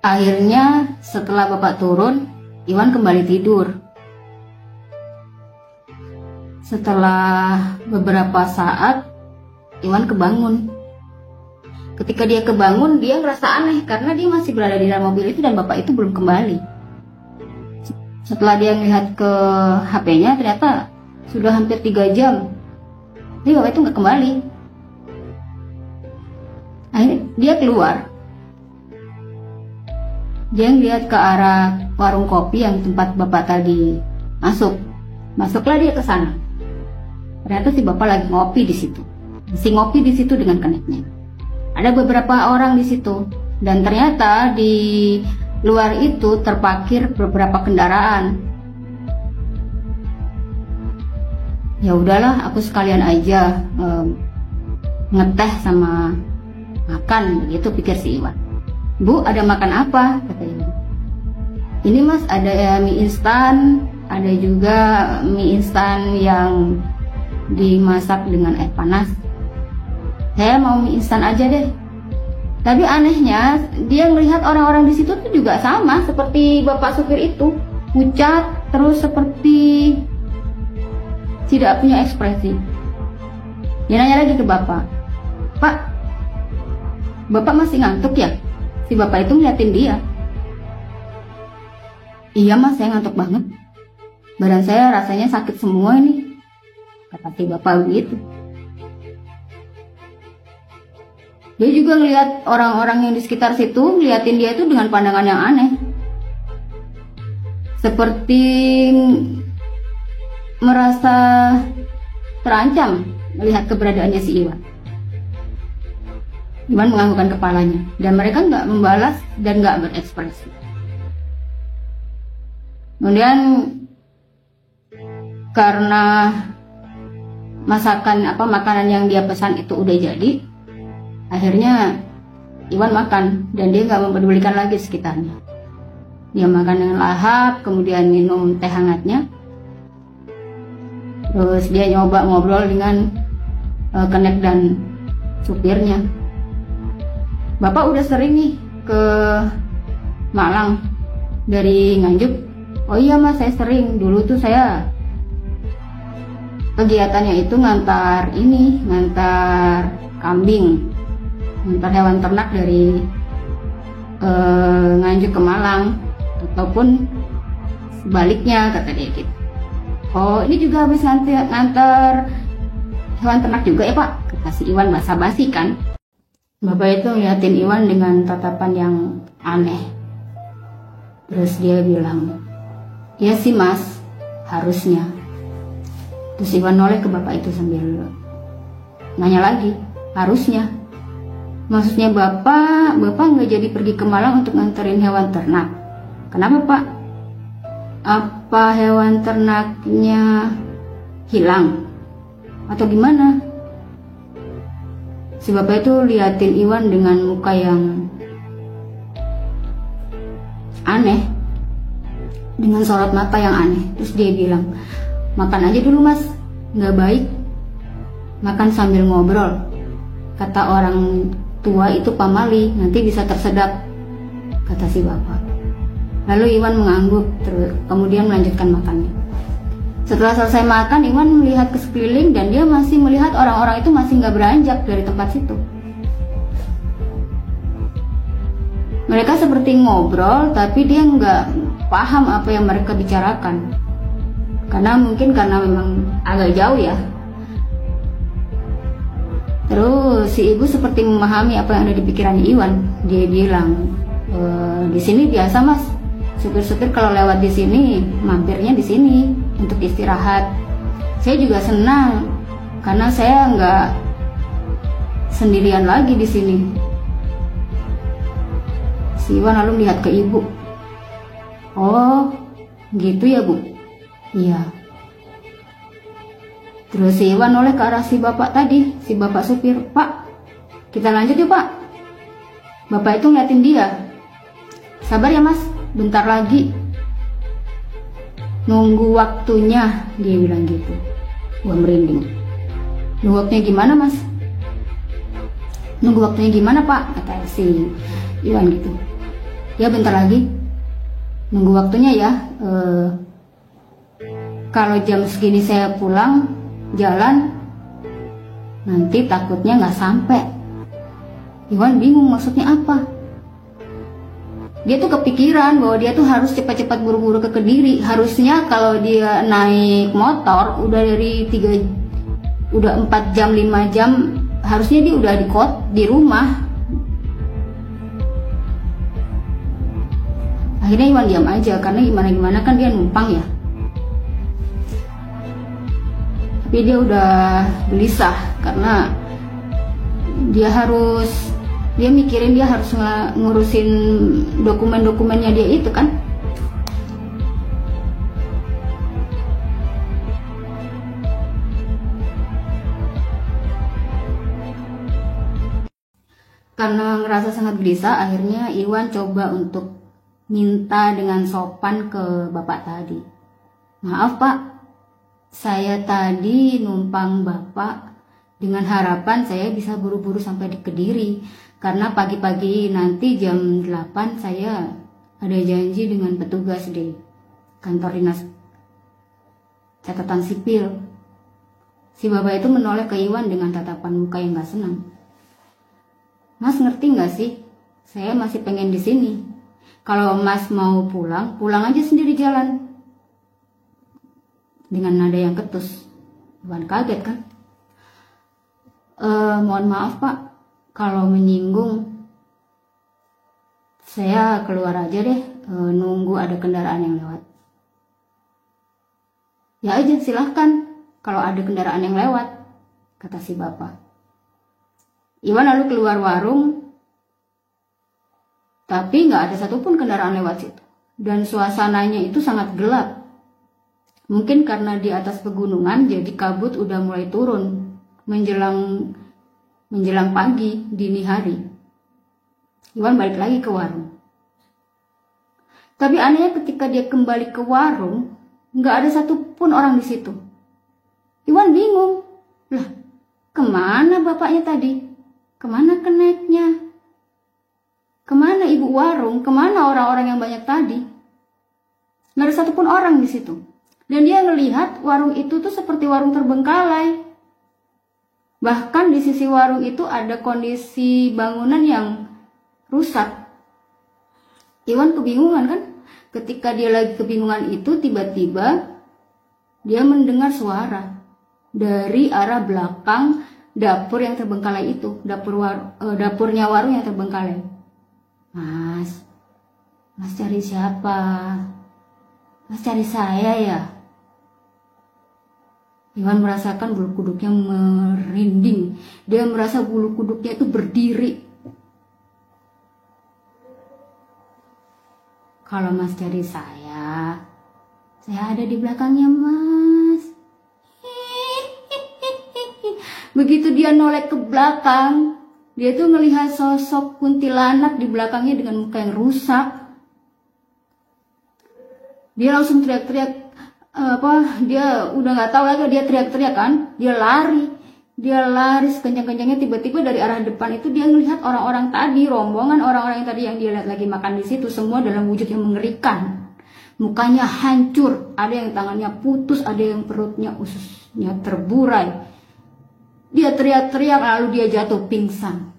Akhirnya setelah bapak turun, Iwan kembali tidur. Setelah beberapa saat, Iwan kebangun. Ketika dia kebangun, dia ngerasa aneh karena dia masih berada di dalam mobil itu dan bapak itu belum kembali. Setelah dia melihat ke HP-nya, ternyata sudah hampir 3 jam. Tapi bapak itu nggak kembali. Akhirnya dia keluar. Dia ngeliat ke arah warung kopi yang tempat bapak tadi masuk. Masuklah dia ke sana. Ternyata si bapak lagi ngopi di situ. Masih ngopi di situ dengan keneknya. Ada beberapa orang di situ dan ternyata di luar itu terparkir beberapa kendaraan. Ya udahlah, aku sekalian aja ngeteh sama makan, begitu pikir si Iwan. Bu, ada makan apa? Kata Iwan. Ini mas, ada mie instan, ada juga mie instan yang dimasak dengan air panas. Saya mau mie instan aja deh. Tapi anehnya, dia melihat orang-orang di situ tuh juga sama seperti bapak supir itu, pucat, terus seperti tidak punya ekspresi. Dia nanya lagi ke bapak, Pak, bapak masih ngantuk ya? Si bapak itu ngeliatin dia. Iya mas, saya ngantuk banget. Badan saya rasanya sakit semua ini, kata si bapak begitu. Dia juga ngeliat orang-orang yang di sekitar situ ngeliatin dia itu dengan pandangan yang aneh, seperti merasa terancam melihat keberadaannya si Iwan. Iwan menganggukkan kepalanya dan mereka nggak membalas dan nggak berekspresi. Kemudian karena makanan yang dia pesan itu udah jadi, akhirnya Iwan makan dan dia nggak mempedulikan lagi sekitarnya. Dia makan dengan lahap, kemudian minum teh hangatnya. Terus dia nyoba ngobrol dengan kenek dan supirnya. Bapak udah sering nih ke Malang dari Nganjuk. Oh iya mas, saya sering. Dulu tuh saya kegiatannya itu ngantar kambing, ngantar hewan ternak dari Nganjuk ke Malang, ataupun sebaliknya, kata dia gitu. Oh, ini juga habis ngantar hewan ternak juga ya pak, kata si Iwan basa-basi kan. Bapak itu ngeliatin Iwan dengan tatapan yang aneh. Terus dia bilang, ya sih mas, harusnya. Terus Iwan noleh ke bapak itu sambil nanya lagi, harusnya? Maksudnya bapak nggak jadi pergi ke Malang untuk nganterin hewan ternak? Kenapa pak? Apa hewan ternaknya hilang? Atau gimana? Si bapak itu liatin Iwan dengan muka yang aneh, dengan sorot mata yang aneh. Terus dia bilang, makan aja dulu mas, nggak baik makan sambil ngobrol. Kata orang tua itu pamali, nanti bisa tersedap, kata si bapak. Lalu Iwan mengangguk, kemudian melanjutkan makannya. Setelah selesai makan, Iwan melihat ke sekeliling dan dia masih melihat orang-orang itu masih nggak beranjak dari tempat situ. Mereka seperti ngobrol, tapi dia nggak paham apa yang mereka bicarakan. Karena memang agak jauh ya. Terus si ibu seperti memahami apa yang ada di pikirannya Iwan. Dia bilang, di sini biasa mas, supir-supir kalau lewat di sini mampirnya di sini untuk istirahat. Saya juga senang karena saya nggak sendirian lagi di sini. Si Iwan lalu melihat ke ibu. Oh, gitu ya bu? Iya. Terus si Iwan noleh ke arah si bapak tadi, si bapak supir. Pak, kita lanjut yuk pak. Bapak itu ngeliatin dia. Sabar ya mas, bentar lagi. Nunggu waktunya, dia bilang gitu. Gua merinding. Nunggu waktunya gimana mas? Nunggu waktunya gimana pak? Kata si Iwan gitu. Ya bentar lagi, nunggu waktunya ya. Kalau jam segini saya pulang jalan, nanti takutnya nggak sampai. Iwan bingung maksudnya apa. Dia tuh kepikiran bahwa dia tuh harus cepat-cepat buru-buru ke Kediri. Harusnya kalau dia naik motor udah dari 4 jam 5 jam, harusnya dia udah di rumah. Akhirnya Iwan diam aja karena gimana kan dia numpang ya. Tapi dia udah gelisah karena dia mikirin dia harus ngurusin dokumen-dokumennya dia itu kan. Karena ngerasa sangat gelisah, akhirnya Iwan coba untuk minta dengan sopan ke bapak tadi. Maaf Pak, saya tadi numpang Bapak dengan harapan saya bisa buru-buru sampai di Kediri. Karena pagi-pagi nanti jam 8 saya ada janji dengan petugas di kantor dinas catatan sipil. Si bapak itu menoleh ke Iwan dengan tatapan muka yang gak senang. Mas ngerti gak sih? Saya masih pengen di sini. Kalau Mas mau pulang, pulang aja sendiri jalan. Dengan nada yang ketus. Iwan kaget kan? Mohon maaf Pak, kalau menyinggung, saya keluar aja deh, nunggu ada kendaraan yang lewat. Ya aja silahkan, kalau ada kendaraan yang lewat, kata si bapak. Iwan lalu keluar warung, tapi nggak ada satupun kendaraan lewat situ. Dan suasananya itu sangat gelap. Mungkin karena di atas pegunungan, jadi kabut udah mulai turun menjelang pagi, dini hari. Iwan balik lagi ke warung. Tapi anehnya ketika dia kembali ke warung, nggak ada satupun orang di situ. Iwan bingung. Lah, kemana bapaknya tadi? Kemana keneknya? Kemana ibu warung? Kemana orang-orang yang banyak tadi? Nggak ada satupun orang di situ. Dan dia ngelihat warung itu tuh seperti warung terbengkalai. Bahkan di sisi warung itu ada kondisi bangunan yang rusak. Iwan kebingungan kan? Ketika dia lagi kebingungan itu, tiba-tiba dia mendengar suara dari arah belakang dapur yang terbengkalai itu, dapurnya warung yang terbengkalai. Mas cari siapa? Mas cari saya ya? Iwan merasakan bulu kuduknya merinding. Dia merasa bulu kuduknya itu berdiri. Kalau Mas cari saya ada di belakangnya Mas. Begitu dia noleh ke belakang, dia tuh ngelihat sosok kuntilanak di belakangnya dengan muka yang rusak. Dia langsung teriak-teriak, dia udah nggak tahu lagi, dia teriak-teriak kan, dia lari sekencang-kencangnya. Tiba-tiba dari arah depan itu dia ngelihat orang-orang tadi, rombongan orang-orang yang tadi yang dia lihat lagi makan di situ, semua dalam wujud yang mengerikan. Mukanya hancur, ada yang tangannya putus, ada yang perutnya ususnya terburai. Dia teriak-teriak lalu dia jatuh pingsan.